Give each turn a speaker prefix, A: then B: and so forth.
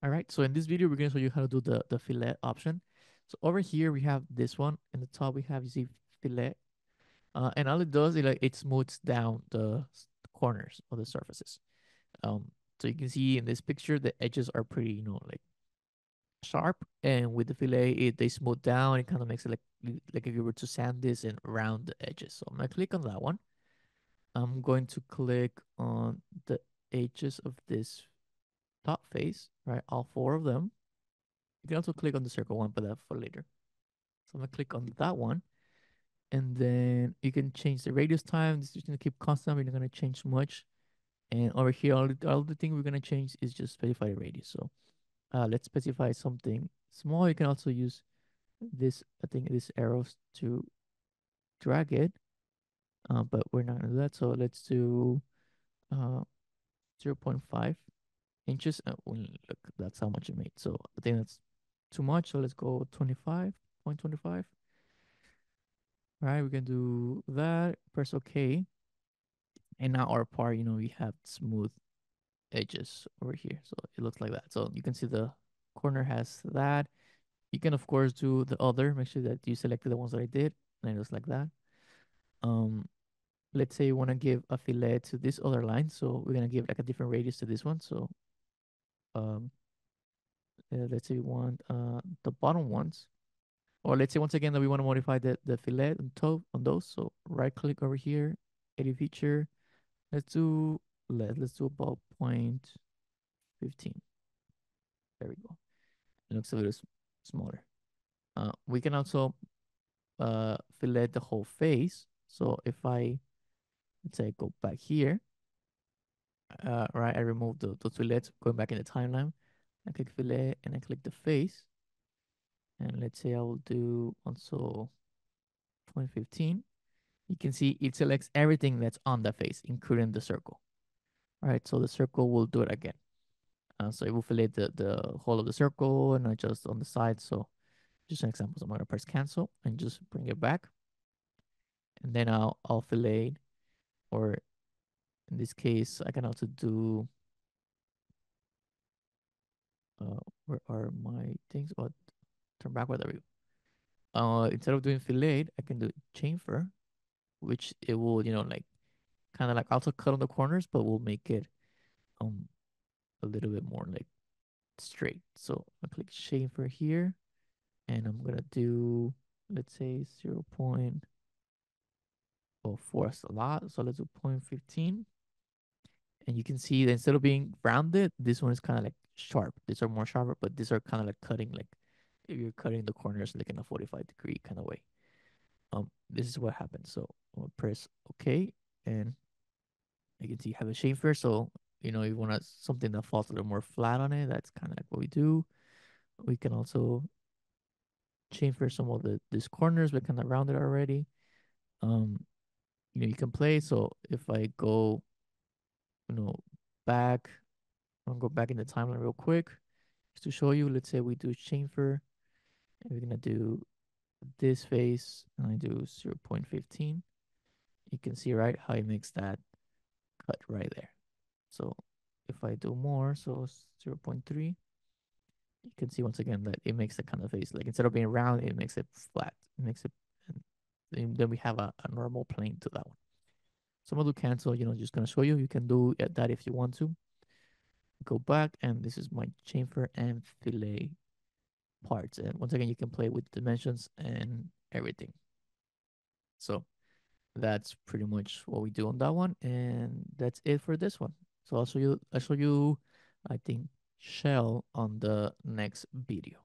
A: All right, so in this video, we're gonna show you how to do the fillet option. So over here, we have this one. In the top, we have, you see, fillet. And all it does is like it smooths down the corners of the surfaces. Um, so you can see in this picture, the edges are pretty, like sharp. And with the fillet, they smooth down. It kind of makes it like if you were to sand this and round the edges. So I'm gonna click on that one. I'm going to click on the edges of this top face, right? All four of them. You can also click on the circle one, but that's for later. So I'm gonna click on that one, and then you can change the radius time. This is gonna keep constant. We're not gonna change much. And over here, all the thing we're gonna change is just specify the radius. So let's specify something small. You can also use this, I think, these arrows to drag it. But we're not gonna do that. So let's do uh 0.5 inches. Look, that's how much it made. So I think that's too much. So let's go 25.25. All right, we can do that. Press OK. And now our part, we have smooth edges over here. So it looks like that. So you can see the corner has that. You can, of course, do the other. Make sure that you selected the ones that I did. And it looks like that. Um, let's say you want to give a fillet to this other line. So we're going to give like a different radius to this one. So um, let's say we want the bottom ones. Or let's say once again that we want to modify the fillet on top on those. So right click over here, edit feature. Let's do let's do about 0.15. There we go. It looks a little smaller. We can also fillet the whole face. So if I, let's say, go back here, right, I remove the fillets, going back in the timeline. I click fillet and I click the face. And let's say I will do also 0.15. You can see it selects everything that's on the face, including the circle. All right, so the circle will do it again. So it will fillet the whole of the circle and not just on the side. So just an example. So I'm gonna press cancel and just bring it back, and then I'll fillet, or in this case, I can also do where are my things? Oh, turn backward. There we go. Instead of doing fillet, I can do chamfer, which it will like kind of like also cut on the corners, but will make it um a little bit more like straight. So I click chamfer here, and I'm gonna do, let's say, 0.04. That's a lot, so let's do 0.15. And you can see that instead of being rounded, this one is kind of like sharp. These are more sharper, but these are kind of like cutting, like if you're cutting the corners like in a 45-degree kind of way. This is what happens. So I'll press OK, and you can see you have a chamfer. So you want something that falls a little more flat on it. That's kind of like what we do. We can also chamfer some of these corners, but kind of rounded already. Um, you can play. So if I go, you know, back, I'll go back in the timeline real quick just to show you. Let's say we do chamfer, and we're gonna do this face, and I do 0.15. You can see right how it makes that cut right there. So if I do more, so 0.3, you can see once again that it makes the kind of face, like instead of being round, it makes it flat. It makes it, and then we have a normal plane to that one. So I'm gonna do cancel, just gonna show you. You can do that if you want to. Go back, and this is my chamfer and fillet parts. And once again, you can play with dimensions and everything. So that's pretty much what we do on that one, and that's it for this one. So I'll show you, I think, shell on the next video.